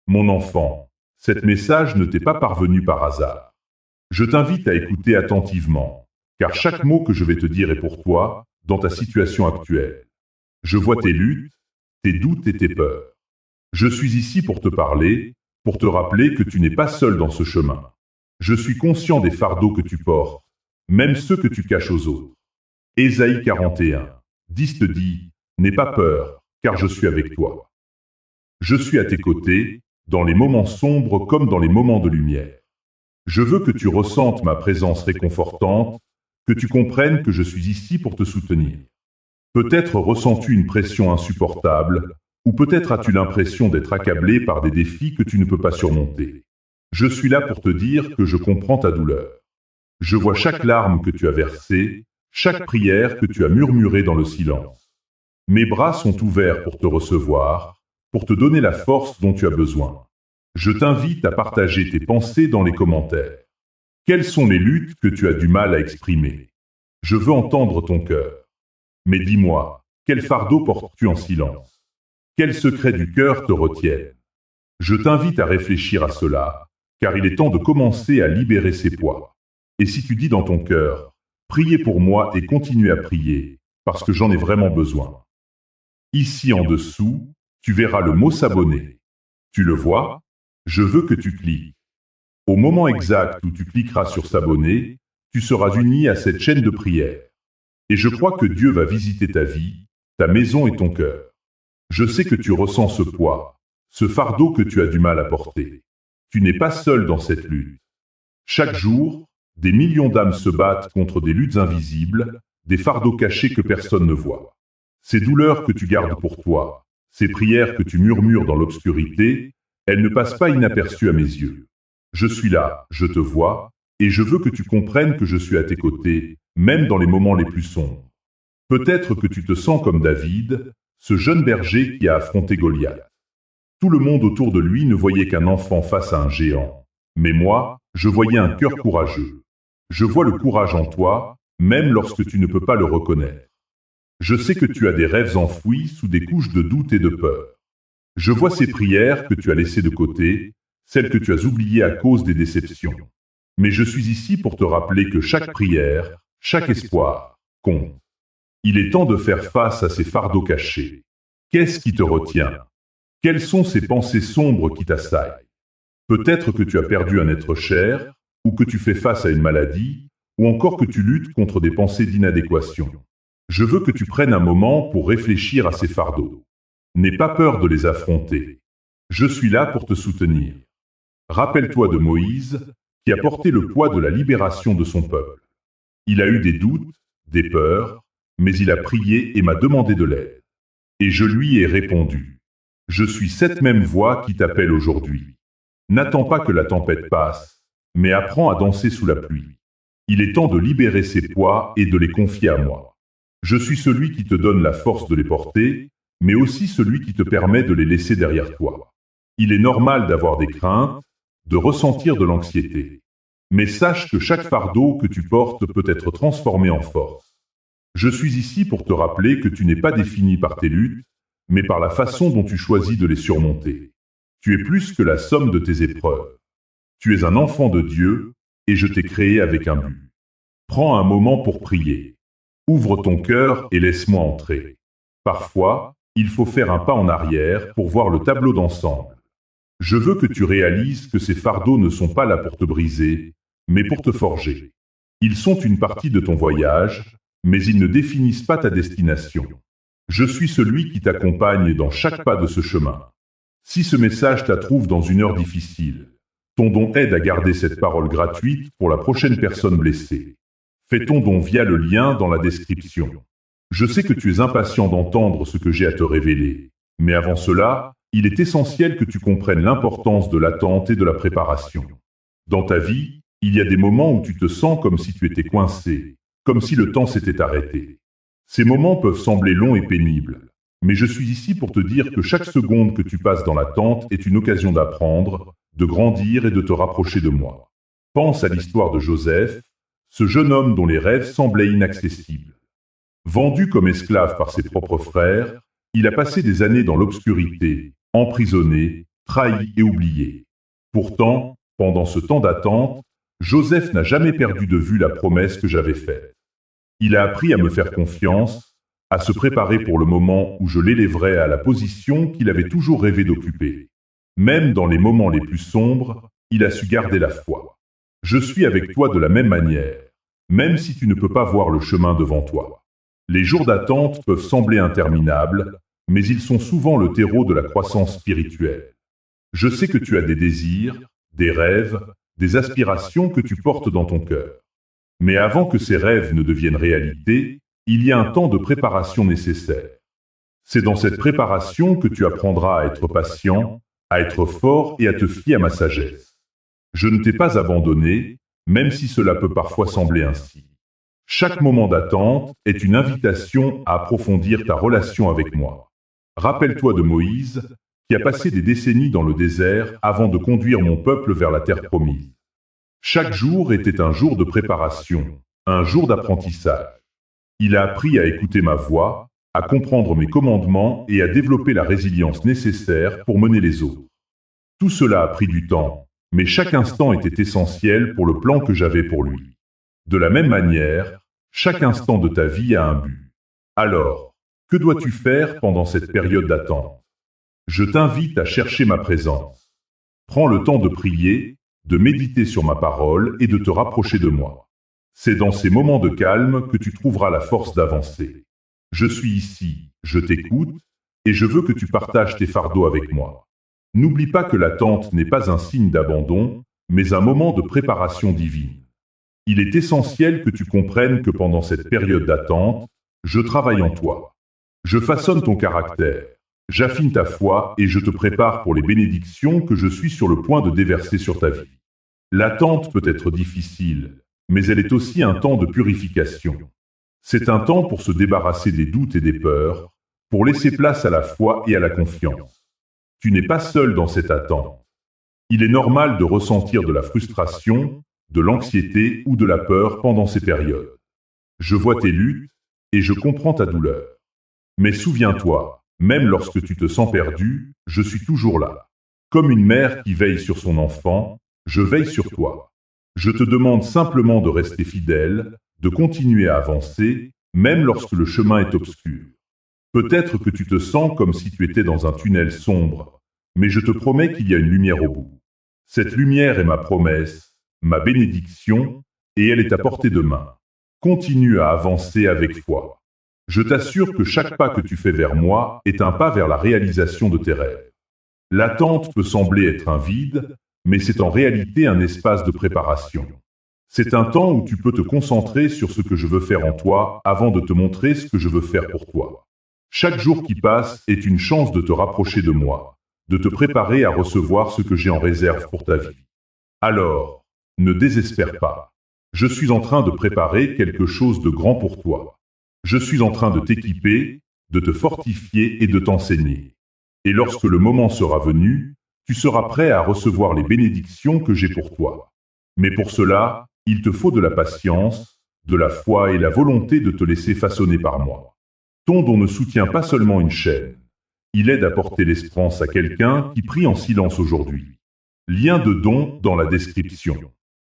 Mon enfant, cet message ne t'est pas parvenu par hasard. Je t'invite à écouter attentivement, car chaque mot que je vais te dire est pour toi, dans ta situation actuelle. Je vois tes luttes, tes doutes et tes peurs. Je suis ici pour te parler, pour te rappeler que tu n'es pas seul dans ce chemin. Je suis conscient des fardeaux que tu portes, même ceux que tu caches aux autres. Ésaïe 41, 10 te dit, n'aie pas peur, car je suis avec toi. Je suis à tes côtés, dans les moments sombres comme dans les moments de lumière. Je veux que tu ressentes ma présence réconfortante, que tu comprennes que je suis ici pour te soutenir. Peut-être ressens-tu une pression insupportable, ou peut-être as-tu l'impression d'être accablé par des défis que tu ne peux pas surmonter. Je suis là pour te dire que je comprends ta douleur. Je vois chaque larme que tu as versée, chaque prière que tu as murmurée dans le silence. Mes bras sont ouverts pour te recevoir, pour te donner la force dont tu as besoin. Je t'invite à partager tes pensées dans les commentaires. Quelles sont les luttes que tu as du mal à exprimer? Je veux entendre ton cœur. Mais dis-moi, quel fardeau portes-tu en silence? Quels secrets du cœur te retiennent? Je t'invite à réfléchir à cela, car il est temps de commencer à libérer ces poids. Et si tu dis dans ton cœur, priez pour moi et continuez à prier, parce que j'en ai vraiment besoin. Ici en dessous, tu verras le mot s'abonner. Tu le vois? Je veux que tu cliques. Au moment exact où tu cliqueras sur s'abonner, tu seras uni à cette chaîne de prière. Et je crois que Dieu va visiter ta vie, ta maison et ton cœur. Je sais que tu ressens ce poids, ce fardeau que tu as du mal à porter. Tu n'es pas seul dans cette lutte. Chaque jour, des millions d'âmes se battent contre des luttes invisibles, des fardeaux cachés que personne ne voit. Ces douleurs que tu gardes pour toi, ces prières que tu murmures dans l'obscurité, elles ne passent pas inaperçues à mes yeux. Je suis là, je te vois, et je veux que tu comprennes que je suis à tes côtés, même dans les moments les plus sombres. Peut-être que tu te sens comme David, ce jeune berger qui a affronté Goliath. Tout le monde autour de lui ne voyait qu'un enfant face à un géant. Mais moi, je voyais un cœur courageux. Je vois le courage en toi, même lorsque tu ne peux pas le reconnaître. Je sais que tu as des rêves enfouis sous des couches de doute et de peur. Je vois ces prières que tu as laissées de côté, celles que tu as oubliées à cause des déceptions. Mais je suis ici pour te rappeler que chaque prière, chaque espoir, compte. Il est temps de faire face à ces fardeaux cachés. Qu'est-ce qui te retient? Quelles sont ces pensées sombres qui t'assaillent? Peut-être que tu as perdu un être cher, ou que tu fais face à une maladie, ou encore que tu luttes contre des pensées d'inadéquation. Je veux que tu prennes un moment pour réfléchir à ces fardeaux. N'aie pas peur de les affronter. Je suis là pour te soutenir. Rappelle-toi de Moïse, qui a porté le poids de la libération de son peuple. Il a eu des doutes, des peurs, mais il a prié et m'a demandé de l'aide. Et je lui ai répondu. Je suis cette même voix qui t'appelle aujourd'hui. N'attends pas que la tempête passe, mais apprends à danser sous la pluie. Il est temps de libérer ces poids et de les confier à moi. Je suis celui qui te donne la force de les porter, mais aussi celui qui te permet de les laisser derrière toi. Il est normal d'avoir des craintes, de ressentir de l'anxiété. Mais sache que chaque fardeau que tu portes peut être transformé en force. Je suis ici pour te rappeler que tu n'es pas défini par tes luttes, mais par la façon dont tu choisis de les surmonter. Tu es plus que la somme de tes épreuves. Tu es un enfant de Dieu, et je t'ai créé avec un but. Prends un moment pour prier. Ouvre ton cœur et laisse-moi entrer. Parfois, il faut faire un pas en arrière pour voir le tableau d'ensemble. Je veux que tu réalises que ces fardeaux ne sont pas là pour te briser, mais pour te forger. Ils sont une partie de ton voyage, mais ils ne définissent pas ta destination. Je suis celui qui t'accompagne dans chaque pas de ce chemin. Si ce message t'attrouve dans une heure difficile, ton don aide à garder cette parole gratuite pour la prochaine personne blessée. Fais ton don via le lien dans la description. Je sais que tu es impatient d'entendre ce que j'ai à te révéler, mais avant cela, il est essentiel que tu comprennes l'importance de l'attente et de la préparation. Dans ta vie, il y a des moments où tu te sens comme si tu étais coincé, comme si le temps s'était arrêté. Ces moments peuvent sembler longs et pénibles, mais je suis ici pour te dire que chaque seconde que tu passes dans l'attente est une occasion d'apprendre, de grandir et de te rapprocher de moi. Pense à l'histoire de Joseph, ce jeune homme dont les rêves semblaient inaccessibles. Vendu comme esclave par ses propres frères, il a passé des années dans l'obscurité, emprisonné, trahi et oublié. Pourtant, pendant ce temps d'attente, Joseph n'a jamais perdu de vue la promesse que j'avais faite. Il a appris à me faire confiance, à se préparer pour le moment où je l'élèverais à la position qu'il avait toujours rêvé d'occuper. Même dans les moments les plus sombres, il a su garder la foi. Je suis avec toi de la même manière, même si tu ne peux pas voir le chemin devant toi. Les jours d'attente peuvent sembler interminables, mais ils sont souvent le terreau de la croissance spirituelle. Je sais que tu as des désirs, des rêves, des aspirations que tu portes dans ton cœur. Mais avant que ces rêves ne deviennent réalité, il y a un temps de préparation nécessaire. C'est dans cette préparation que tu apprendras à être patient, à être fort et à te fier à ma sagesse. Je ne t'ai pas abandonné, même si cela peut parfois sembler ainsi. Chaque moment d'attente est une invitation à approfondir ta relation avec moi. Rappelle-toi de Moïse, qui a passé des décennies dans le désert avant de conduire mon peuple vers la terre promise. Chaque jour était un jour de préparation, un jour d'apprentissage. Il a appris à écouter ma voix, à comprendre mes commandements et à développer la résilience nécessaire pour mener les autres. Tout cela a pris du temps, mais chaque instant était essentiel pour le plan que j'avais pour lui. De la même manière, chaque instant de ta vie a un but. Alors, que dois-tu faire pendant cette période d'attente? Je t'invite à chercher ma présence. Prends le temps de prier, de méditer sur ma parole et de te rapprocher de moi. C'est dans ces moments de calme que tu trouveras la force d'avancer. Je suis ici, je t'écoute, et je veux que tu partages tes fardeaux avec moi. N'oublie pas que l'attente n'est pas un signe d'abandon, mais un moment de préparation divine. Il est essentiel que tu comprennes que pendant cette période d'attente, je travaille en toi. Je façonne ton caractère, j'affine ta foi et je te prépare pour les bénédictions que je suis sur le point de déverser sur ta vie. L'attente peut être difficile, mais elle est aussi un temps de purification. C'est un temps pour se débarrasser des doutes et des peurs, pour laisser place à la foi et à la confiance. Tu n'es pas seul dans cette attente. Il est normal de ressentir de la frustration, de l'anxiété ou de la peur pendant ces périodes. Je vois tes luttes et je comprends ta douleur. Mais souviens-toi, même lorsque tu te sens perdu, je suis toujours là. Comme une mère qui veille sur son enfant, je veille sur toi. Je te demande simplement de rester fidèle, de continuer à avancer, même lorsque le chemin est obscur. Peut-être que tu te sens comme si tu étais dans un tunnel sombre, mais je te promets qu'il y a une lumière au bout. Cette lumière est ma promesse, ma bénédiction, et elle est à portée de main. Continue à avancer avec foi. Je t'assure que chaque pas que tu fais vers moi est un pas vers la réalisation de tes rêves. L'attente peut sembler être un vide, mais c'est en réalité un espace de préparation. C'est un temps où tu peux te concentrer sur ce que je veux faire en toi avant de te montrer ce que je veux faire pour toi. Chaque jour qui passe est une chance de te rapprocher de moi, de te préparer à recevoir ce que j'ai en réserve pour ta vie. Alors, ne désespère pas. Je suis en train de préparer quelque chose de grand pour toi. Je suis en train de t'équiper, de te fortifier et de t'enseigner. Et lorsque le moment sera venu, tu seras prêt à recevoir les bénédictions que j'ai pour toi. Mais pour cela, il te faut de la patience, de la foi et la volonté de te laisser façonner par moi. Ton don ne soutient pas seulement une chaîne. Il aide à porter l'espérance à quelqu'un qui prie en silence aujourd'hui. Lien de don dans la description.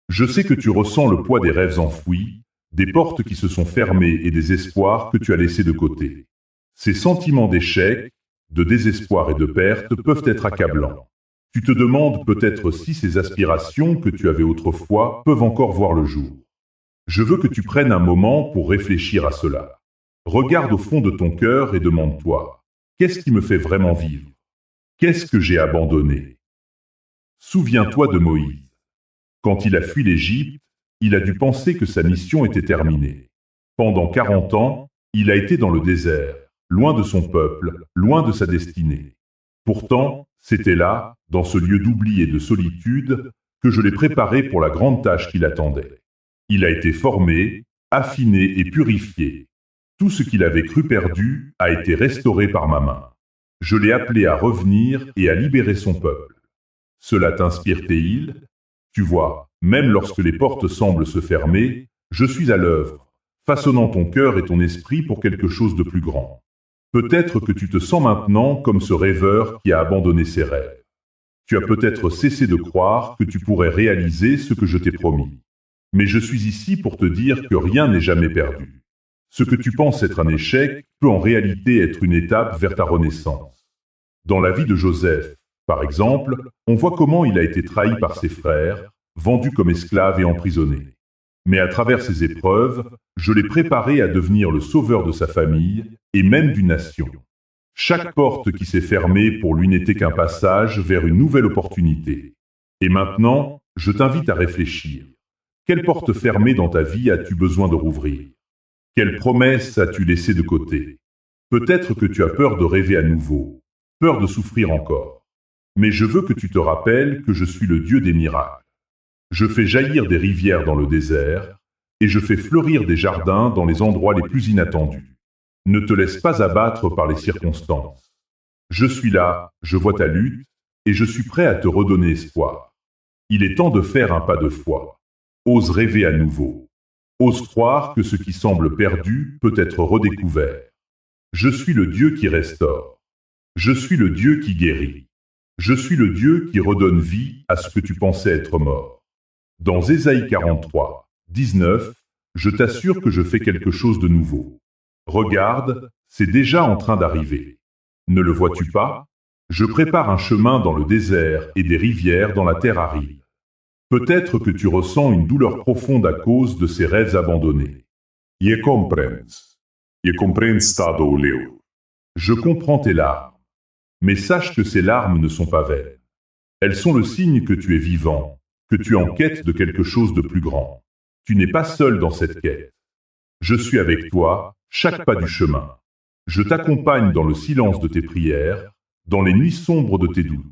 Je sais que tu ressens le poids des rêves enfouis, des portes qui se sont fermées et des espoirs que tu as laissés de côté. Ces sentiments d'échec, de désespoir et de perte peuvent être accablants. Tu te demandes peut-être si ces aspirations que tu avais autrefois peuvent encore voir le jour. Je veux que tu prennes un moment pour réfléchir à cela. Regarde au fond de ton cœur et demande-toi, qu'est-ce qui me fait vraiment vivre? Qu'est-ce que j'ai abandonné? Souviens-toi de Moïse. Quand il a fui l'Égypte, il a dû penser que sa mission était terminée. Pendant 40 ans, il a été dans le désert, loin de son peuple, loin de sa destinée. Pourtant, c'était là, dans ce lieu d'oubli et de solitude, que je l'ai préparé pour la grande tâche qui l'attendait. Il a été formé, affiné et purifié. Tout ce qu'il avait cru perdu a été restauré par ma main. Je l'ai appelé à revenir et à libérer son peuple. Cela t'inspire-t-il? Tu vois, même lorsque les portes semblent se fermer, je suis à l'œuvre, façonnant ton cœur et ton esprit pour quelque chose de plus grand. Peut-être que tu te sens maintenant comme ce rêveur qui a abandonné ses rêves. Tu as peut-être cessé de croire que tu pourrais réaliser ce que je t'ai promis. Mais je suis ici pour te dire que rien n'est jamais perdu. Ce que tu penses être un échec peut en réalité être une étape vers ta renaissance. Dans la vie de Joseph, par exemple, on voit comment il a été trahi par ses frères, vendu comme esclave et emprisonné. Mais à travers ces épreuves, je l'ai préparé à devenir le sauveur de sa famille et même d'une nation. Chaque porte qui s'est fermée pour lui n'était qu'un passage vers une nouvelle opportunité. Et maintenant, je t'invite à réfléchir. Quelle porte fermée dans ta vie as-tu besoin de rouvrir? Quelle promesse as-tu laissée de côté? Peut-être que tu as peur de rêver à nouveau, peur de souffrir encore. Mais je veux que tu te rappelles que je suis le Dieu des miracles. Je fais jaillir des rivières dans le désert, et je fais fleurir des jardins dans les endroits les plus inattendus. Ne te laisse pas abattre par les circonstances. Je suis là, je vois ta lutte, et je suis prêt à te redonner espoir. Il est temps de faire un pas de foi. Ose rêver à nouveau. Ose croire que ce qui semble perdu peut être redécouvert. Je suis le Dieu qui restaure. Je suis le Dieu qui guérit. Je suis le Dieu qui redonne vie à ce que tu pensais être mort. Dans Ésaïe 43, 19, je t'assure que je fais quelque chose de nouveau. Regarde, c'est déjà en train d'arriver. Ne le vois-tu pas? Je prépare un chemin dans le désert et des rivières dans la terre aride. Peut-être que tu ressens une douleur profonde à cause de ces rêves abandonnés. Je comprends ta douleur. Je comprends tes larmes. Mais sache que ces larmes ne sont pas vaines. Elles sont le signe que tu es vivant, que tu es en quête de quelque chose de plus grand. Tu n'es pas seul dans cette quête. Je suis avec toi, chaque pas du chemin. Je t'accompagne dans le silence de tes prières, dans les nuits sombres de tes doutes.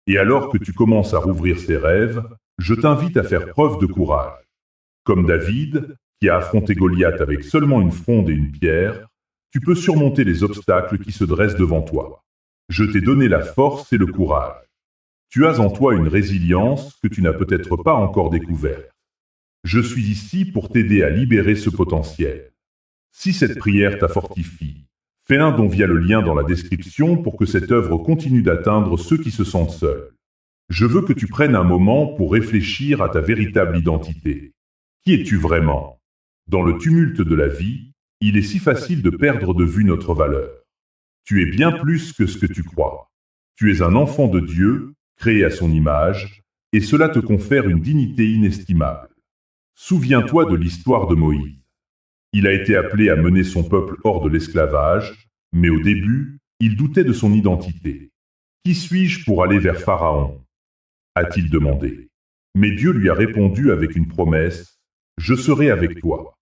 Et alors que tu commences à rouvrir ces rêves, je t'invite à faire preuve de courage. Comme David, qui a affronté Goliath avec seulement une fronde et une pierre, tu peux surmonter les obstacles qui se dressent devant toi. Je t'ai donné la force et le courage. Tu as en toi une résilience que tu n'as peut-être pas encore découverte. Je suis ici pour t'aider à libérer ce potentiel. Si cette prière t'a fortifié, fais un don via le lien dans la description pour que cette œuvre continue d'atteindre ceux qui se sentent seuls. Je veux que tu prennes un moment pour réfléchir à ta véritable identité. Qui es-tu vraiment? Dans le tumulte de la vie, il est si facile de perdre de vue notre valeur. Tu es bien plus que ce que tu crois. Tu es un enfant de Dieu, créé à son image, et cela te confère une dignité inestimable. Souviens-toi de l'histoire de Moïse. Il a été appelé à mener son peuple hors de l'esclavage, mais au début, il doutait de son identité. Qui suis-je pour aller vers Pharaon? A-t-il demandé. Mais Dieu lui a répondu avec une promesse, je serai avec toi.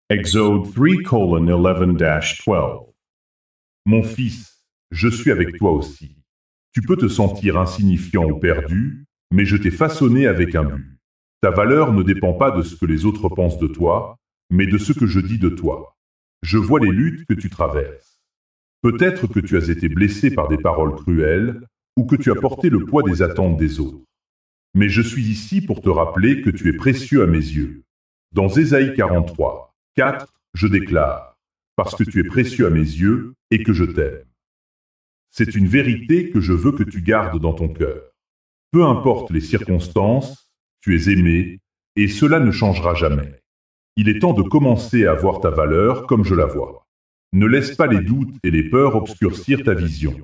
Exode 3:11-12. Mon fils, je suis avec toi aussi. Tu peux te sentir insignifiant ou perdu, mais je t'ai façonné avec un but. Ta valeur ne dépend pas de ce que les autres pensent de toi, mais de ce que je dis de toi. Je vois les luttes que tu traverses. Peut-être que tu as été blessé par des paroles cruelles, ou que tu as porté le poids des attentes des autres. Mais je suis ici pour te rappeler que tu es précieux à mes yeux. Dans Ésaïe 43, 4, je déclare, parce que tu es précieux à mes yeux et que je t'aime. C'est une vérité que je veux que tu gardes dans ton cœur. Peu importe les circonstances, tu es aimé, et cela ne changera jamais. Il est temps de commencer à voir ta valeur comme je la vois. Ne laisse pas les doutes et les peurs obscurcir ta vision.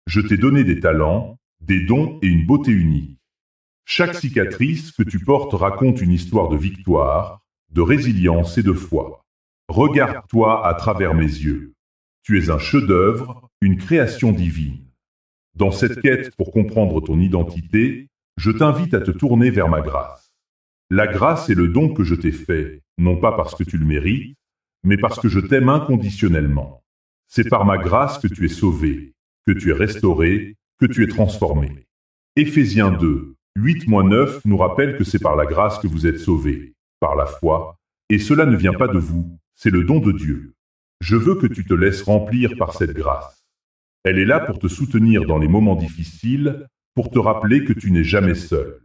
Je t'ai donné des talents, des dons et une beauté unique. Chaque cicatrice que tu portes raconte une histoire de victoire, de résilience et de foi. Regarde-toi à travers mes yeux. Tu es un chef-d'œuvre, une création divine. Dans cette quête pour comprendre ton identité, je t'invite à te tourner vers ma grâce. La grâce est le don que je t'ai fait, non pas parce que tu le mérites, mais parce que je t'aime inconditionnellement. C'est par ma grâce que tu es sauvé, que tu es restauré, que tu es transformé. Éphésiens 2, 8-9 nous rappelle que c'est par la grâce que vous êtes sauvés, par la foi, et cela ne vient pas de vous, c'est le don de Dieu. Je veux que tu te laisses remplir par cette grâce. Elle est là pour te soutenir dans les moments difficiles, pour te rappeler que tu n'es jamais seul.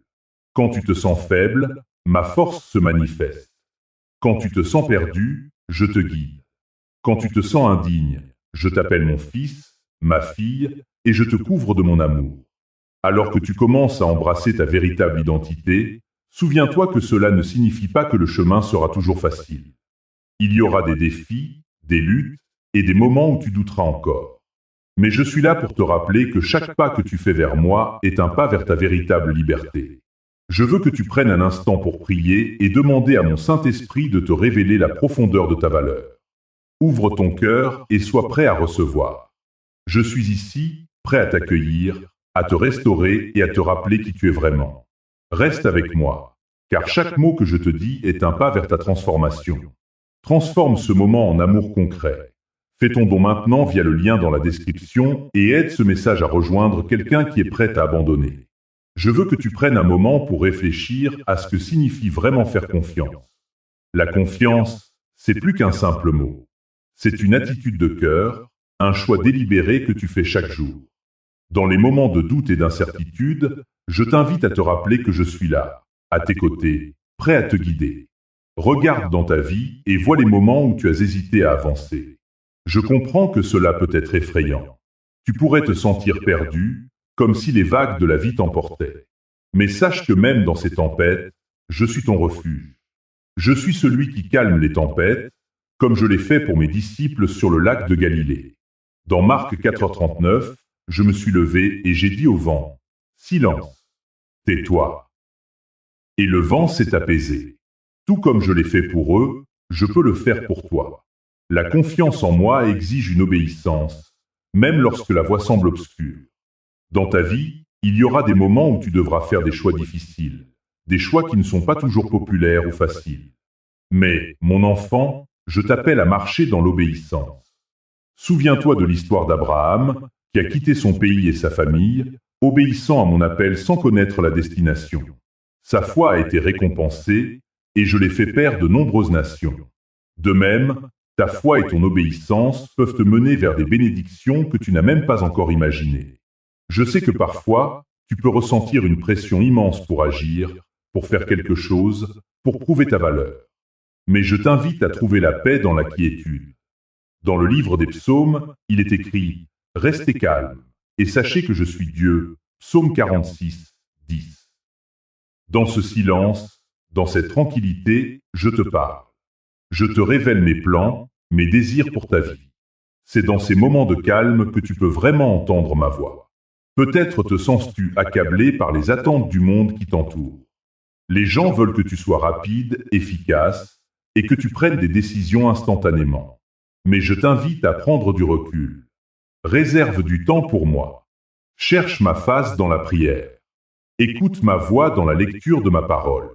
Quand tu te sens faible, ma force se manifeste. Quand tu te sens perdu, je te guide. Quand tu te sens indigne, je t'appelle mon fils, ma fille, et je te couvre de mon amour. Alors que tu commences à embrasser ta véritable identité, souviens-toi que cela ne signifie pas que le chemin sera toujours facile. Il y aura des défis, des luttes et des moments où tu douteras encore. Mais je suis là pour te rappeler que chaque pas que tu fais vers moi est un pas vers ta véritable liberté. Je veux que tu prennes un instant pour prier et demander à mon Saint-Esprit de te révéler la profondeur de ta valeur. Ouvre ton cœur et sois prêt à recevoir. Je suis ici, prêt à t'accueillir, à te restaurer et à te rappeler qui tu es vraiment. Reste avec moi, car chaque mot que je te dis est un pas vers ta transformation. Transforme ce moment en amour concret. Fais ton don maintenant via le lien dans la description et aide ce message à rejoindre quelqu'un qui est prêt à abandonner. Je veux que tu prennes un moment pour réfléchir à ce que signifie vraiment faire confiance. La confiance, c'est plus qu'un simple mot. C'est une attitude de cœur, un choix délibéré que tu fais chaque jour. Dans les moments de doute et d'incertitude, je t'invite à te rappeler que je suis là, à tes côtés, prêt à te guider. Regarde dans ta vie et vois les moments où tu as hésité à avancer. Je comprends que cela peut être effrayant. Tu pourrais te sentir perdu, comme si les vagues de la vie t'emportaient. Mais sache que même dans ces tempêtes, je suis ton refuge. Je suis celui qui calme les tempêtes, comme je l'ai fait pour mes disciples sur le lac de Galilée. Dans Marc 4h39, je me suis levé et j'ai dit au vent, « Silence, tais-toi. » Et le vent s'est apaisé. Tout comme je l'ai fait pour eux, je peux le faire pour toi. La confiance en moi exige une obéissance, même lorsque la voie semble obscure. Dans ta vie, il y aura des moments où tu devras faire des choix difficiles, des choix qui ne sont pas toujours populaires ou faciles. Mais, mon enfant, je t'appelle à marcher dans l'obéissance. Souviens-toi de l'histoire d'Abraham, qui a quitté son pays et sa famille, obéissant à mon appel sans connaître la destination. Sa foi a été récompensée, et je l'ai fait père de nombreuses nations. De même, ta foi et ton obéissance peuvent te mener vers des bénédictions que tu n'as même pas encore imaginées. Je sais que parfois, tu peux ressentir une pression immense pour agir, pour faire quelque chose, pour prouver ta valeur. Mais je t'invite à trouver la paix dans la quiétude. Dans le livre des psaumes, il est écrit « Restez calme, et sachez que je suis Dieu » Psaume 46, 10. Dans ce silence, dans cette tranquillité, je te parle. Je te révèle mes plans, mes désirs pour ta vie. C'est dans ces moments de calme que tu peux vraiment entendre ma voix. Peut-être te sens-tu accablé par les attentes du monde qui t'entoure. Les gens veulent que tu sois rapide, efficace, et que tu prennes des décisions instantanément. Mais je t'invite à prendre du recul. Réserve du temps pour moi. Cherche ma face dans la prière. Écoute ma voix dans la lecture de ma parole.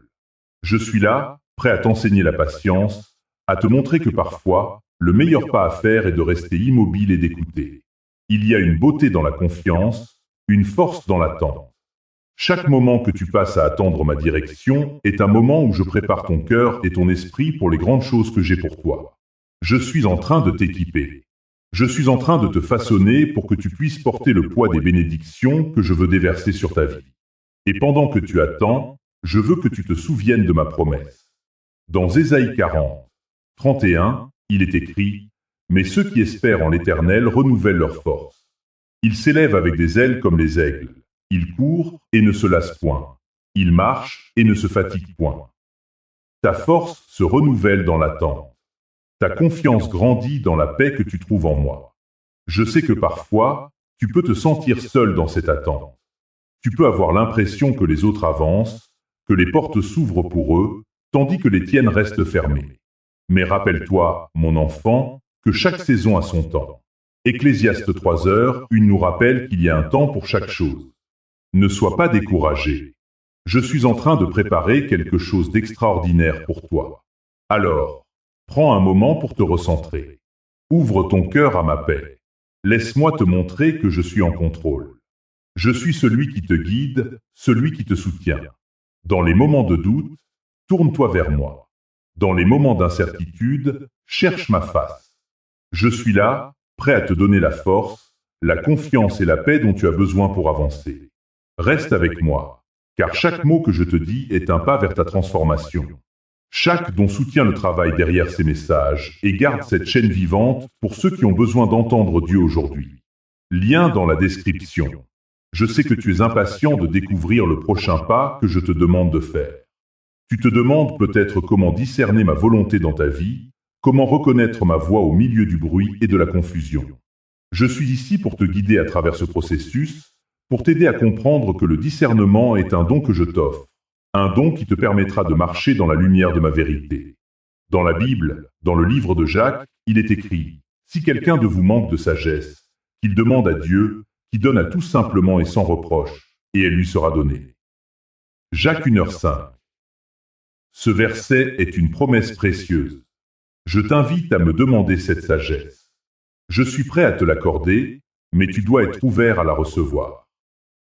Je suis là, prêt à t'enseigner la patience, à te montrer que parfois, le meilleur pas à faire est de rester immobile et d'écouter. Il y a une beauté dans la confiance, une force dans l'attente. Chaque moment que tu passes à attendre ma direction est un moment où je prépare ton cœur et ton esprit pour les grandes choses que j'ai pour toi. Je suis en train de t'équiper. Je suis en train de te façonner pour que tu puisses porter le poids des bénédictions que je veux déverser sur ta vie. Et pendant que tu attends, je veux que tu te souviennes de ma promesse. Dans Ésaïe 40, 31, il est écrit « Mais ceux qui espèrent en l'Éternel renouvellent leur force. Ils s'élèvent avec des ailes comme les aigles. Ils courent et ne se lassent point. Ils marchent et ne se fatiguent point. » Ta force se renouvelle dans l'attente. Ta confiance grandit dans la paix que tu trouves en moi. Je sais que parfois, tu peux te sentir seul dans cette attente. Tu peux avoir l'impression que les autres avancent, que les portes s'ouvrent pour eux, tandis que les tiennes restent fermées. Mais rappelle-toi, mon enfant, que chaque saison a son temps. Ecclésiaste 3h, une nous rappelle qu'il y a un temps pour chaque chose. Ne sois pas découragé. Je suis en train de préparer quelque chose d'extraordinaire pour toi. Alors, prends un moment pour te recentrer. Ouvre ton cœur à ma paix. Laisse-moi te montrer que je suis en contrôle. Je suis celui qui te guide, celui qui te soutient. Dans les moments de doute, tourne-toi vers moi. Dans les moments d'incertitude, cherche ma face. Je suis là, prêt à te donner la force, la confiance et la paix dont tu as besoin pour avancer. Reste avec moi, car chaque mot que je te dis est un pas vers ta transformation. Chaque don soutient le travail derrière ces messages et garde cette chaîne vivante pour ceux qui ont besoin d'entendre Dieu aujourd'hui. Lien dans la description. Je sais que tu es impatient de découvrir le prochain pas que je te demande de faire. Tu te demandes peut-être comment discerner ma volonté dans ta vie, comment reconnaître ma voix au milieu du bruit et de la confusion. Je suis ici pour te guider à travers ce processus, pour t'aider à comprendre que le discernement est un don que je t'offre, un don qui te permettra de marcher dans la lumière de ma vérité. Dans la Bible, dans le livre de Jacques, il est écrit « Si quelqu'un de vous manque de sagesse, qu'il demande à Dieu, qui donne à tout simplement et sans reproche, et elle lui sera donnée. » Jacques 1h05. Ce verset est une promesse précieuse. Je t'invite à me demander cette sagesse. Je suis prêt à te l'accorder, mais tu dois être ouvert à la recevoir.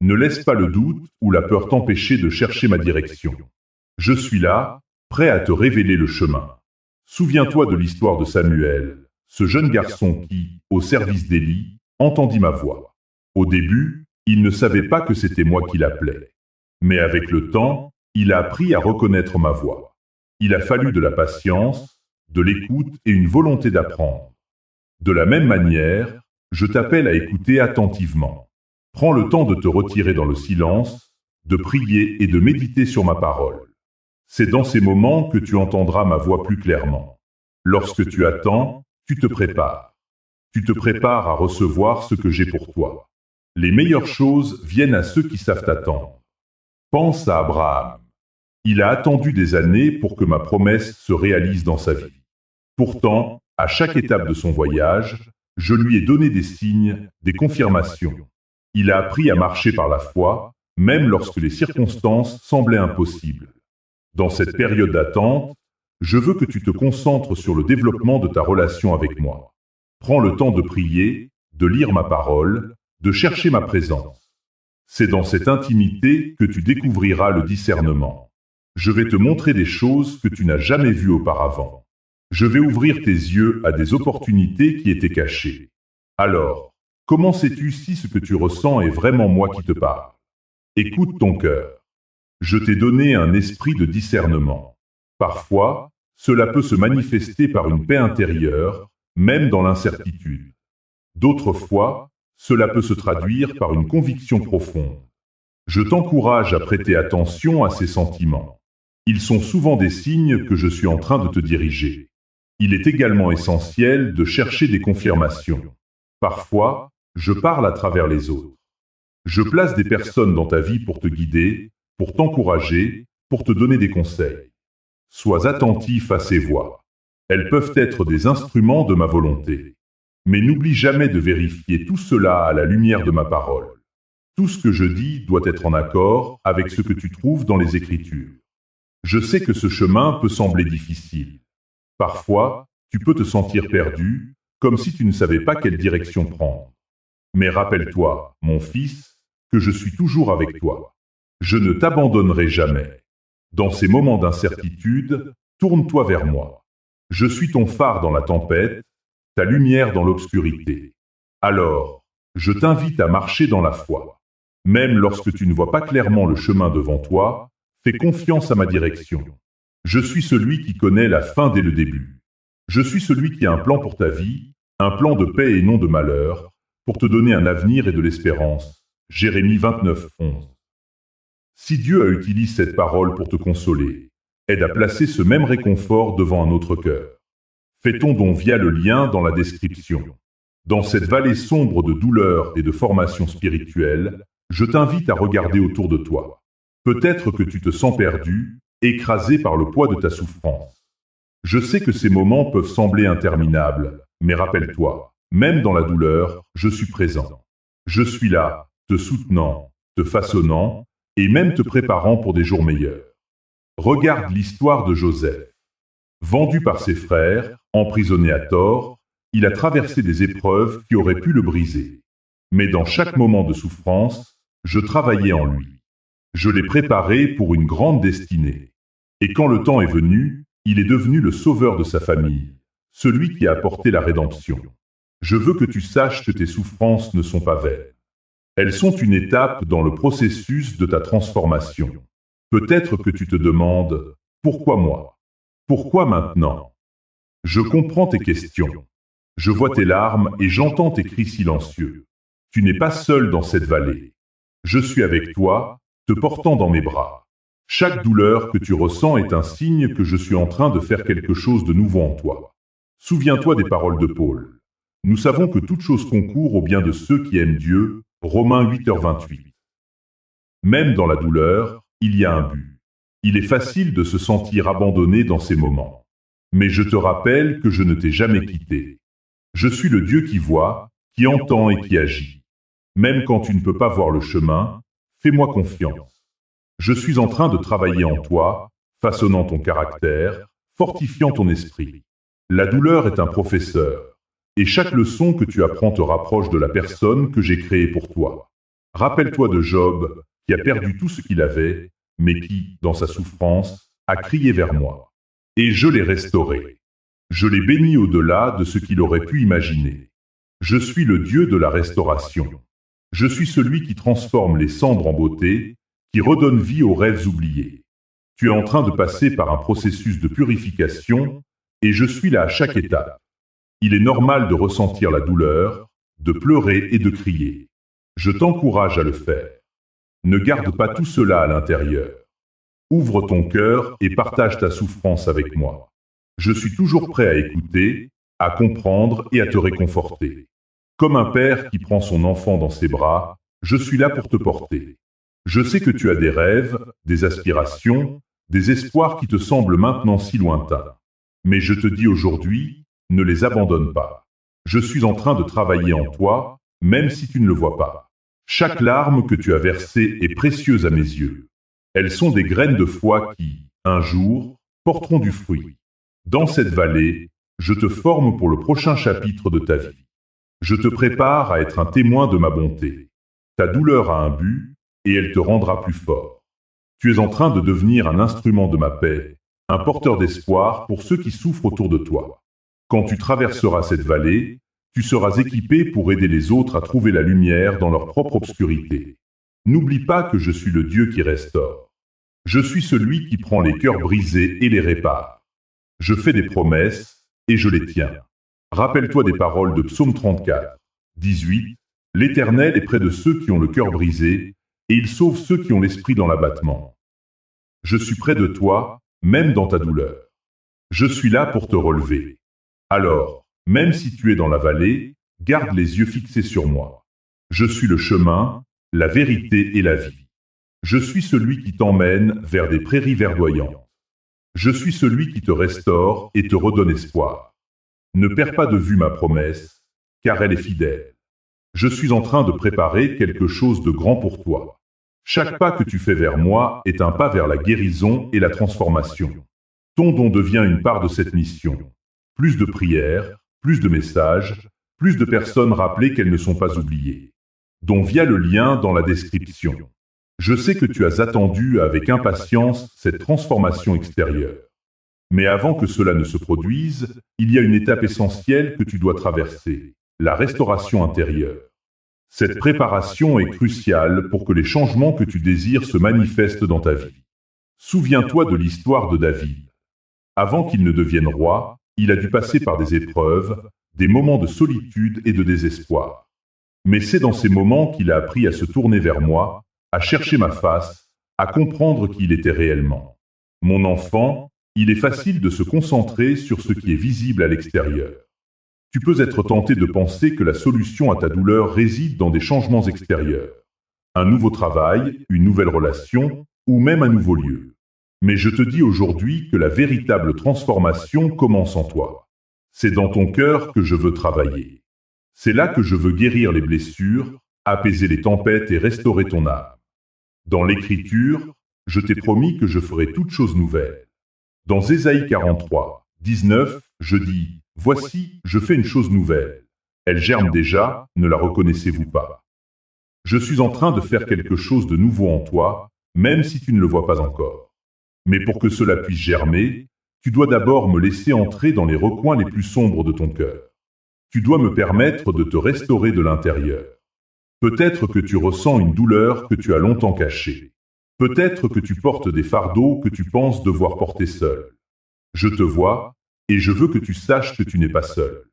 Ne laisse pas le doute ou la peur t'empêcher de chercher ma direction. Je suis là, prêt à te révéler le chemin. Souviens-toi de l'histoire de Samuel, ce jeune garçon qui, au service d'Élie, entendit ma voix. Au début, il ne savait pas que c'était moi qui l'appelais. Mais avec le temps, il a appris à reconnaître ma voix. Il a fallu de la patience, de l'écoute et une volonté d'apprendre. De la même manière, je t'appelle à écouter attentivement. Prends le temps de te retirer dans le silence, de prier et de méditer sur ma parole. C'est dans ces moments que tu entendras ma voix plus clairement. Lorsque tu attends, tu te prépares. Tu te prépares à recevoir ce que j'ai pour toi. Les meilleures choses viennent à ceux qui savent attendre. Pense à Abraham. Il a attendu des années pour que ma promesse se réalise dans sa vie. Pourtant, à chaque étape de son voyage, je lui ai donné des signes, des confirmations. Il a appris à marcher par la foi, même lorsque les circonstances semblaient impossibles. Dans cette période d'attente, je veux que tu te concentres sur le développement de ta relation avec moi. Prends le temps de prier, de lire ma parole, de chercher ma présence. C'est dans cette intimité que tu découvriras le discernement. Je vais te montrer des choses que tu n'as jamais vues auparavant. Je vais ouvrir tes yeux à des opportunités qui étaient cachées. Alors, comment sais-tu si ce que tu ressens est vraiment moi qui te parle? Écoute ton cœur. Je t'ai donné un esprit de discernement. Parfois, cela peut se manifester par une paix intérieure, même dans l'incertitude. D'autres fois, cela peut se traduire par une conviction profonde. Je t'encourage à prêter attention à ces sentiments. Ils sont souvent des signes que je suis en train de te diriger. Il est également essentiel de chercher des confirmations. Parfois, je parle à travers les autres. Je place des personnes dans ta vie pour te guider, pour t'encourager, pour te donner des conseils. Sois attentif à ces voix. Elles peuvent être des instruments de ma volonté. Mais n'oublie jamais de vérifier tout cela à la lumière de ma parole. Tout ce que je dis doit être en accord avec ce que tu trouves dans les Écritures. Je sais que ce chemin peut sembler difficile. Parfois, tu peux te sentir perdu, comme si tu ne savais pas quelle direction prendre. Mais rappelle-toi, mon fils, que je suis toujours avec toi. Je ne t'abandonnerai jamais. Dans ces moments d'incertitude, tourne-toi vers moi. Je suis ton phare dans la tempête, ta lumière dans l'obscurité. Alors, je t'invite à marcher dans la foi. Même lorsque tu ne vois pas clairement le chemin devant toi, fais confiance à ma direction. Je suis celui qui connaît la fin dès le début. Je suis celui qui a un plan pour ta vie, un plan de paix et non de malheur, pour te donner un avenir et de l'espérance. Jérémie 29, 11. Si Dieu utilise cette parole pour te consoler, aide à placer ce même réconfort devant un autre cœur. Fais ton don via le lien dans la description. Dans cette vallée sombre de douleur et de formation spirituelle, je t'invite à regarder autour de toi. Peut-être que tu te sens perdu, écrasé par le poids de ta souffrance. Je sais que ces moments peuvent sembler interminables, mais rappelle-toi, même dans la douleur, je suis présent. Je suis là, te soutenant, te façonnant, et même te préparant pour des jours meilleurs. Regarde l'histoire de Joseph. Vendu par ses frères, emprisonné à tort, il a traversé des épreuves qui auraient pu le briser. Mais dans chaque moment de souffrance, je travaillais en lui. Je l'ai préparé pour une grande destinée. Et quand le temps est venu, il est devenu le sauveur de sa famille, celui qui a apporté la rédemption. Je veux que tu saches que tes souffrances ne sont pas vaines. Elles sont une étape dans le processus de ta transformation. Peut-être que tu te demandes « Pourquoi moi? Pourquoi maintenant ?» Je comprends tes questions. Je vois tes larmes et j'entends tes cris silencieux. Tu n'es pas seul dans cette vallée. Je suis avec toi, te portant dans mes bras. Chaque douleur que tu ressens est un signe que je suis en train de faire quelque chose de nouveau en toi. Souviens-toi des paroles de Paul. Nous savons que toute chose concourt au bien de ceux qui aiment Dieu. Romains 8h28. Même dans la douleur, il y a un but. Il est facile de se sentir abandonné dans ces moments. Mais je te rappelle que je ne t'ai jamais quitté. Je suis le Dieu qui voit, qui entend et qui agit. Même quand tu ne peux pas voir le chemin, fais-moi confiance. Je suis en train de travailler en toi, façonnant ton caractère, fortifiant ton esprit. La douleur est un professeur, et chaque leçon que tu apprends te rapproche de la personne que j'ai créée pour toi. Rappelle-toi de Job, qui a perdu tout ce qu'il avait, mais qui, dans sa souffrance, a crié vers moi. Et je l'ai restauré. Je l'ai béni au-delà de ce qu'il aurait pu imaginer. Je suis le Dieu de la restauration. Je suis celui qui transforme les cendres en beauté, qui redonne vie aux rêves oubliés. Tu es en train de passer par un processus de purification, et je suis là à chaque étape. Il est normal de ressentir la douleur, de pleurer et de crier. Je t'encourage à le faire. Ne garde pas tout cela à l'intérieur. Ouvre ton cœur et partage ta souffrance avec moi. Je suis toujours prêt à écouter, à comprendre et à te réconforter. Comme un père qui prend son enfant dans ses bras, je suis là pour te porter. Je sais que tu as des rêves, des aspirations, des espoirs qui te semblent maintenant si lointains. Mais je te dis aujourd'hui, ne les abandonne pas. Je suis en train de travailler en toi, même si tu ne le vois pas. Chaque larme que tu as versée est précieuse à mes yeux. Elles sont des graines de foi qui, un jour, porteront du fruit. Dans cette vallée, je te forme pour le prochain chapitre de ta vie. Je te prépare à être un témoin de ma bonté. Ta douleur a un but, et elle te rendra plus fort. Tu es en train de devenir un instrument de ma paix, un porteur d'espoir pour ceux qui souffrent autour de toi. Quand tu traverseras cette vallée, tu seras équipé pour aider les autres à trouver la lumière dans leur propre obscurité. N'oublie pas que je suis le Dieu qui restaure. Je suis celui qui prend les cœurs brisés et les répare. Je fais des promesses, et je les tiens. Rappelle-toi des paroles de Psaume 34, 18. L'Éternel est près de ceux qui ont le cœur brisé, et il sauve ceux qui ont l'esprit dans l'abattement. Je suis près de toi, même dans ta douleur. Je suis là pour te relever. Alors, même si tu es dans la vallée, garde les yeux fixés sur moi. Je suis le chemin, la vérité et la vie. Je suis celui qui t'emmène vers des prairies verdoyantes. Je suis celui qui te restaure et te redonne espoir. Ne perds pas de vue ma promesse, car elle est fidèle. Je suis en train de préparer quelque chose de grand pour toi. Chaque pas que tu fais vers moi est un pas vers la guérison et la transformation. Ton don devient une part de cette mission. Plus de prières, plus de messages, plus de personnes rappelées qu'elles ne sont pas oubliées. Dont via le lien dans la description. Je sais que tu as attendu avec impatience cette transformation extérieure. Mais avant que cela ne se produise, il y a une étape essentielle que tu dois traverser, la restauration intérieure. Cette préparation est cruciale pour que les changements que tu désires se manifestent dans ta vie. Souviens-toi de l'histoire de David. Avant qu'il ne devienne roi, il a dû passer par des épreuves, des moments de solitude et de désespoir. Mais c'est dans ces moments qu'il a appris à se tourner vers moi, à chercher ma face, à comprendre qui il était réellement. Mon enfant, il est facile de se concentrer sur ce qui est visible à l'extérieur. Tu peux être tenté de penser que la solution à ta douleur réside dans des changements extérieurs. Un nouveau travail, une nouvelle relation, ou même un nouveau lieu. Mais je te dis aujourd'hui que la véritable transformation commence en toi. C'est dans ton cœur que je veux travailler. C'est là que je veux guérir les blessures, apaiser les tempêtes et restaurer ton âme. Dans l'Écriture, je t'ai promis que je ferai toutes choses nouvelles. Dans Ésaïe 43, 19, je dis « Voici, je fais une chose nouvelle. Elle germe déjà, ne la reconnaissez-vous pas ?» Je suis en train de faire quelque chose de nouveau en toi, même si tu ne le vois pas encore. Mais pour que cela puisse germer, tu dois d'abord me laisser entrer dans les recoins les plus sombres de ton cœur. Tu dois me permettre de te restaurer de l'intérieur. Peut-être que tu ressens une douleur que tu as longtemps cachée. Peut-être que tu portes des fardeaux que tu penses devoir porter seul. Je te vois, et je veux que tu saches que tu n'es pas seul.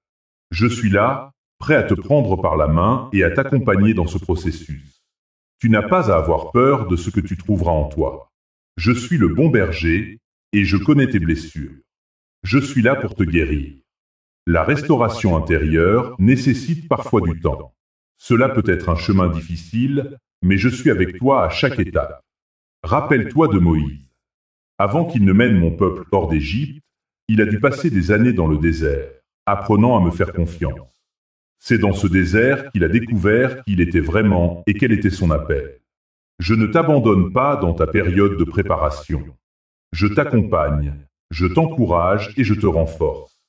Je suis là, prêt à te prendre par la main et à t'accompagner dans ce processus. Tu n'as pas à avoir peur de ce que tu trouveras en toi. Je suis le bon berger et je connais tes blessures. Je suis là pour te guérir. La restauration intérieure nécessite parfois du temps. Cela peut être un chemin difficile, mais je suis avec toi à chaque étape. Rappelle-toi de Moïse. Avant qu'il ne mène mon peuple hors d'Égypte, il a dû passer des années dans le désert, apprenant à me faire confiance. C'est dans ce désert qu'il a découvert qui il était vraiment et quel était son appel. Je ne t'abandonne pas dans ta période de préparation. Je t'accompagne, je t'encourage et je te renforce.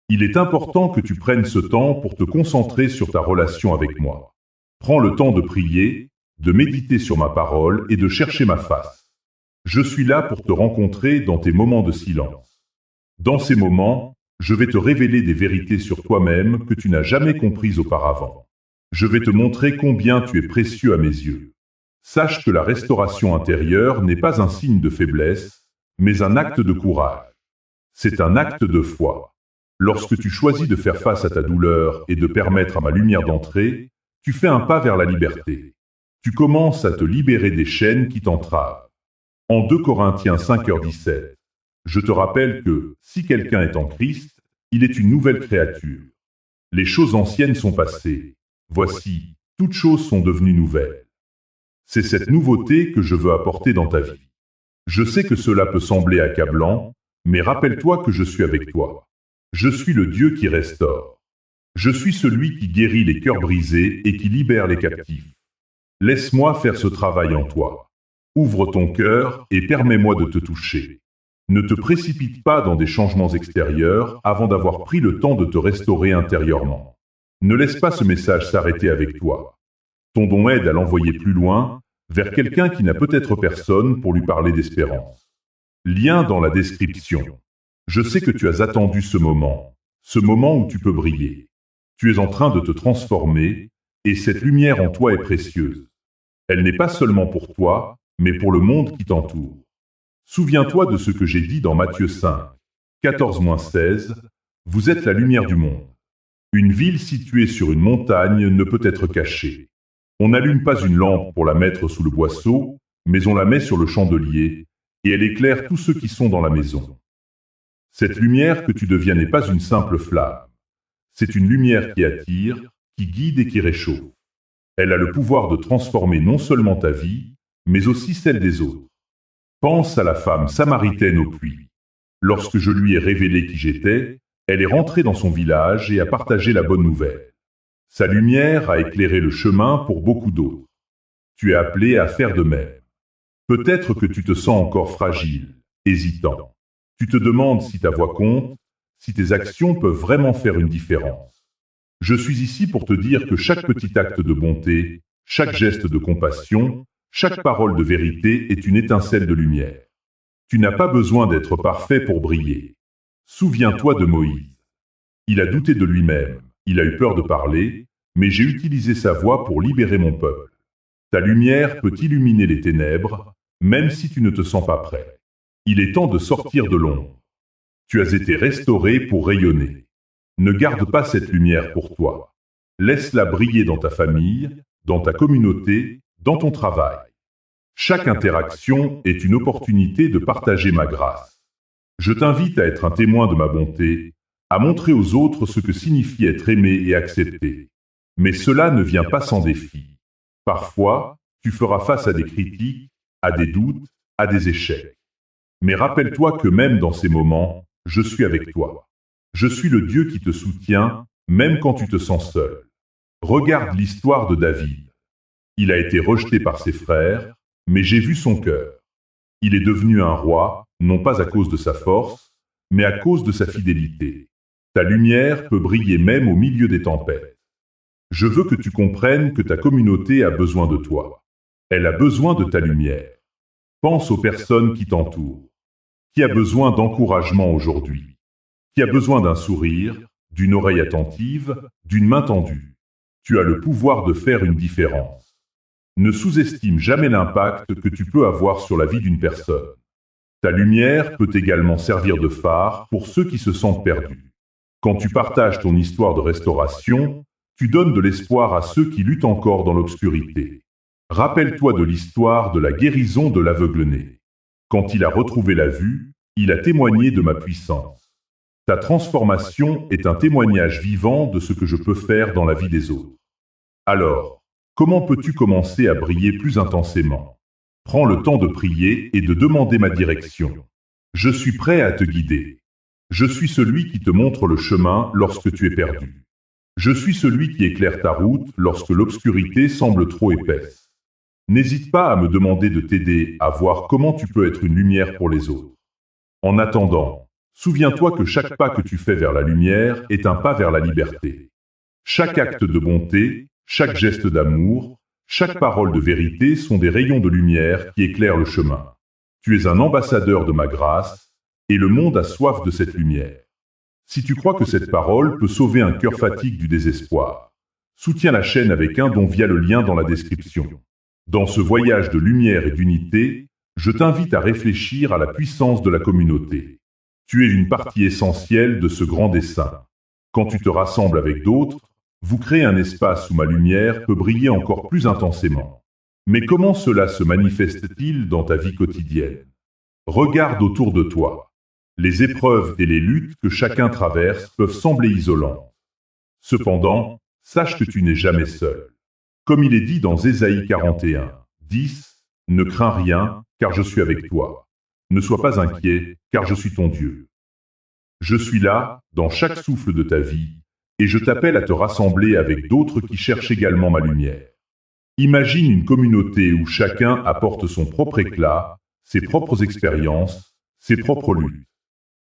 Il est important que tu prennes ce temps pour te concentrer sur ta relation avec moi. Prends le temps de prier, de méditer sur ma parole et de chercher ma face. Je suis là pour te rencontrer dans tes moments de silence. Dans ces moments, je vais te révéler des vérités sur toi-même que tu n'as jamais comprises auparavant. Je vais te montrer combien tu es précieux à mes yeux. Sache que la restauration intérieure n'est pas un signe de faiblesse, mais un acte de courage. C'est un acte de foi. Lorsque tu choisis de faire face à ta douleur et de permettre à ma lumière d'entrer, tu fais un pas vers la liberté. Tu commences à te libérer des chaînes qui t'entravent. En 2 Corinthiens 5h17, je te rappelle que, si quelqu'un est en Christ, il est une nouvelle créature. Les choses anciennes sont passées. Voici, toutes choses sont devenues nouvelles. C'est cette nouveauté que je veux apporter dans ta vie. Je sais que cela peut sembler accablant, mais rappelle-toi que je suis avec toi. Je suis le Dieu qui restaure. Je suis celui qui guérit les cœurs brisés et qui libère les captifs. Laisse-moi faire ce travail en toi. Ouvre ton cœur et permets-moi de te toucher. Ne te précipite pas dans des changements extérieurs avant d'avoir pris le temps de te restaurer intérieurement. Ne laisse pas ce message s'arrêter avec toi. Ton don aide à l'envoyer plus loin, vers quelqu'un qui n'a peut-être personne pour lui parler d'espérance. Lien dans la description. Je sais que tu as attendu ce moment où tu peux briller. Tu es en train de te transformer, et cette lumière en toi est précieuse. Elle n'est pas seulement pour toi, mais pour le monde qui t'entoure. Souviens-toi de ce que j'ai dit dans Matthieu 5, 14-16, vous êtes la lumière du monde. Une ville située sur une montagne ne peut être cachée. On n'allume pas une lampe pour la mettre sous le boisseau, mais on la met sur le chandelier, et elle éclaire tous ceux qui sont dans la maison. Cette lumière que tu deviens n'est pas une simple flamme. C'est une lumière qui attire, qui guide et qui réchauffe. Elle a le pouvoir de transformer non seulement ta vie, mais aussi celle des autres. Pense à la femme samaritaine au puits. Lorsque je lui ai révélé qui j'étais, elle est rentrée dans son village et a partagé la bonne nouvelle. Sa lumière a éclairé le chemin pour beaucoup d'autres. Tu es appelé à faire de même. Peut-être que tu te sens encore fragile, hésitant. Tu te demandes si ta voix compte, si tes actions peuvent vraiment faire une différence. Je suis ici pour te dire que chaque petit acte de bonté, chaque geste de compassion, chaque parole de vérité est une étincelle de lumière. Tu n'as pas besoin d'être parfait pour briller. Souviens-toi de Moïse. Il a douté de lui-même, il a eu peur de parler, mais j'ai utilisé sa voix pour libérer mon peuple. Ta lumière peut illuminer les ténèbres, même si tu ne te sens pas prêt. Il est temps de sortir de l'ombre. Tu as été restauré pour rayonner. Ne garde pas cette lumière pour toi. Laisse-la briller dans ta famille, dans ta communauté, dans ton travail. Chaque interaction est une opportunité de partager ma grâce. Je t'invite à être un témoin de ma bonté, à montrer aux autres ce que signifie être aimé et accepté. Mais cela ne vient pas sans défi. Parfois, tu feras face à des critiques, à des doutes, à des échecs. Mais rappelle-toi que même dans ces moments, je suis avec toi. Je suis le Dieu qui te soutient, même quand tu te sens seul. Regarde l'histoire de David. Il a été rejeté par ses frères, mais j'ai vu son cœur. Il est devenu un roi, non pas à cause de sa force, mais à cause de sa fidélité. Ta lumière peut briller même au milieu des tempêtes. Je veux que tu comprennes que ta communauté a besoin de toi. Elle a besoin de ta lumière. Pense aux personnes qui t'entourent. Qui a besoin d'encouragement aujourd'hui? Qui a besoin d'un sourire, d'une oreille attentive, d'une main tendue? Tu as le pouvoir de faire une différence. Ne sous-estime jamais l'impact que tu peux avoir sur la vie d'une personne. Ta lumière peut également servir de phare pour ceux qui se sentent perdus. Quand tu partages ton histoire de restauration, tu donnes de l'espoir à ceux qui luttent encore dans l'obscurité. Rappelle-toi de l'histoire de la guérison de l'aveugle-né. Quand il a retrouvé la vue, il a témoigné de ma puissance. Ta transformation est un témoignage vivant de ce que je peux faire dans la vie des autres. Alors, comment peux-tu commencer à briller plus intensément? Prends le temps de prier et de demander ma direction. Je suis prêt à te guider. Je suis celui qui te montre le chemin lorsque tu es perdu. Je suis celui qui éclaire ta route lorsque l'obscurité semble trop épaisse. N'hésite pas à me demander de t'aider à voir comment tu peux être une lumière pour les autres. En attendant, souviens-toi que chaque pas que tu fais vers la lumière est un pas vers la liberté. Chaque acte de bonté, chaque geste d'amour, chaque parole de vérité sont des rayons de lumière qui éclairent le chemin. Tu es un ambassadeur de ma grâce, et le monde a soif de cette lumière. Si tu crois que cette parole peut sauver un cœur fatigue du désespoir, soutiens la chaîne avec un don via le lien dans la description. Dans ce voyage de lumière et d'unité, je t'invite à réfléchir à la puissance de la communauté. Tu es une partie essentielle de ce grand dessein. Quand tu te rassembles avec d'autres, vous créez un espace où ma lumière peut briller encore plus intensément. Mais comment cela se manifeste-t-il dans ta vie quotidienne? Regarde autour de toi. Les épreuves et les luttes que chacun traverse peuvent sembler isolantes. Cependant, sache que tu n'es jamais seul. Comme il est dit dans Ésaïe 41, 10, « Ne crains rien, car je suis avec toi. Ne sois pas inquiet, car je suis ton Dieu. Je suis là, dans chaque souffle de ta vie, et je t'appelle à te rassembler avec d'autres qui cherchent également ma lumière. Imagine une communauté où chacun apporte son propre éclat, ses propres expériences, ses propres luttes.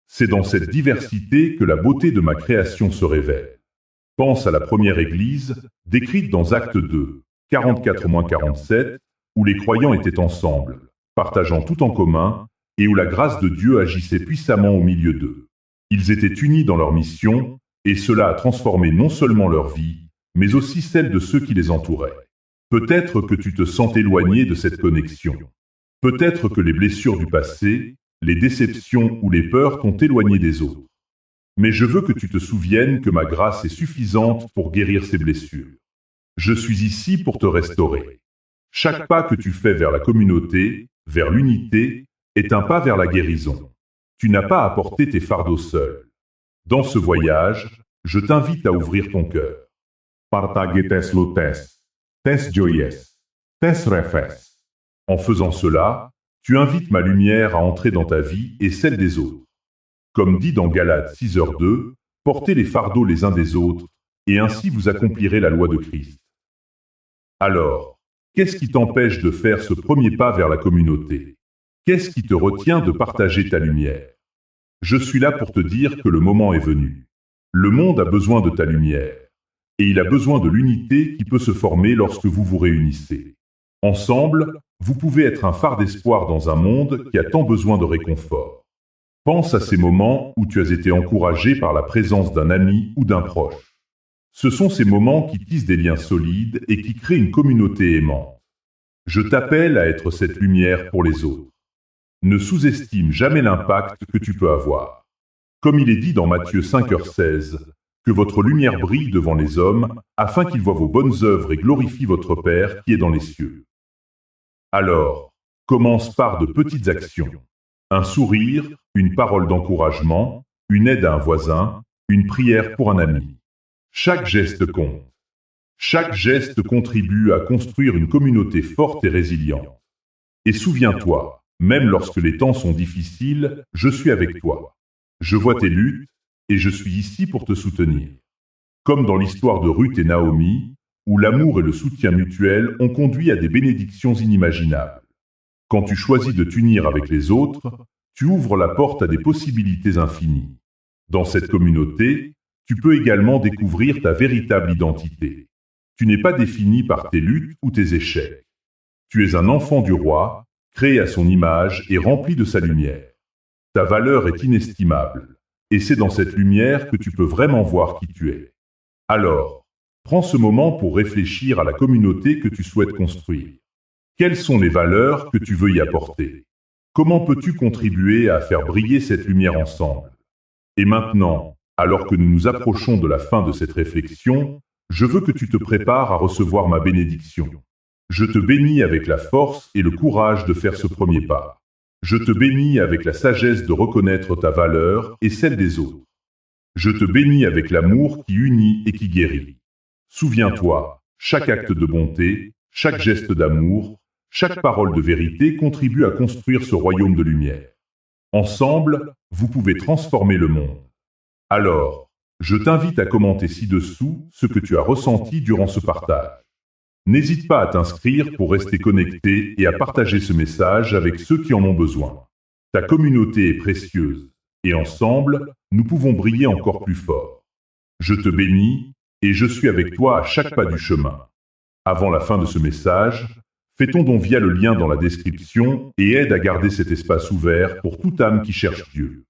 C'est dans cette diversité que la beauté de ma création se révèle. Pense à la première Église, décrite dans Actes 2, 44-47, où les croyants étaient ensemble, partageant tout en commun, et où la grâce de Dieu agissait puissamment au milieu d'eux. Ils étaient unis dans leur mission, et cela a transformé non seulement leur vie, mais aussi celle de ceux qui les entouraient. Peut-être que tu te sens éloigné de cette connexion. Peut-être que les blessures du passé, les déceptions ou les peurs t'ont éloigné des autres. Mais je veux que tu te souviennes que ma grâce est suffisante pour guérir ces blessures. Je suis ici pour te restaurer. Chaque pas que tu fais vers la communauté, vers l'unité, est un pas vers la guérison. Tu n'as pas à porter tes fardeaux seul. Dans ce voyage, je t'invite à ouvrir ton cœur. Partage tes luttes, tes joies, tes refes. En faisant cela, tu invites ma lumière à entrer dans ta vie et celle des autres. Comme dit dans Galates 6h2, portez les fardeaux les uns des autres, et ainsi vous accomplirez la loi de Christ. Alors, qu'est-ce qui t'empêche de faire ce premier pas vers la communauté? Qu'est-ce qui te retient de partager ta lumière? Je suis là pour te dire que le moment est venu. Le monde a besoin de ta lumière, et il a besoin de l'unité qui peut se former lorsque vous vous réunissez. Ensemble, vous pouvez être un phare d'espoir dans un monde qui a tant besoin de réconfort. Pense à ces moments où tu as été encouragé par la présence d'un ami ou d'un proche. Ce sont ces moments qui tissent des liens solides et qui créent une communauté aimante. Je t'appelle à être cette lumière pour les autres. Ne sous-estime jamais l'impact que tu peux avoir. Comme il est dit dans Matthieu 5h16, que votre lumière brille devant les hommes, afin qu'ils voient vos bonnes œuvres et glorifient votre Père qui est dans les cieux. Alors, commence par de petites actions. Un sourire, une parole d'encouragement, une aide à un voisin, une prière pour un ami. Chaque geste compte. Chaque geste contribue à construire une communauté forte et résiliente. Et souviens-toi, même lorsque les temps sont difficiles, je suis avec toi. Je vois tes luttes, et je suis ici pour te soutenir. Comme dans l'histoire de Ruth et Naomi, où l'amour et le soutien mutuel ont conduit à des bénédictions inimaginables. Quand tu choisis de t'unir avec les autres, tu ouvres la porte à des possibilités infinies. Dans cette communauté, tu peux également découvrir ta véritable identité. Tu n'es pas défini par tes luttes ou tes échecs. Tu es un enfant du roi, créé à son image et rempli de sa lumière. Ta valeur est inestimable, et c'est dans cette lumière que tu peux vraiment voir qui tu es. Alors, prends ce moment pour réfléchir à la communauté que tu souhaites construire. Quelles sont les valeurs que tu veux y apporter? Comment peux-tu contribuer à faire briller cette lumière ensemble? Et maintenant, alors que nous nous approchons de la fin de cette réflexion, je veux que tu te prépares à recevoir ma bénédiction. Je te bénis avec la force et le courage de faire ce premier pas. Je te bénis avec la sagesse de reconnaître ta valeur et celle des autres. Je te bénis avec l'amour qui unit et qui guérit. Souviens-toi, chaque acte de bonté, chaque geste d'amour, chaque parole de vérité contribue à construire ce royaume de lumière. Ensemble, vous pouvez transformer le monde. Alors, je t'invite à commenter ci-dessous ce que tu as ressenti durant ce partage. N'hésite pas à t'inscrire pour rester connecté et à partager ce message avec ceux qui en ont besoin. Ta communauté est précieuse, et ensemble, nous pouvons briller encore plus fort. Je te bénis, et je suis avec toi à chaque pas du chemin. Avant la fin de ce message, fais ton don via le lien dans la description et aide à garder cet espace ouvert pour toute âme qui cherche Dieu.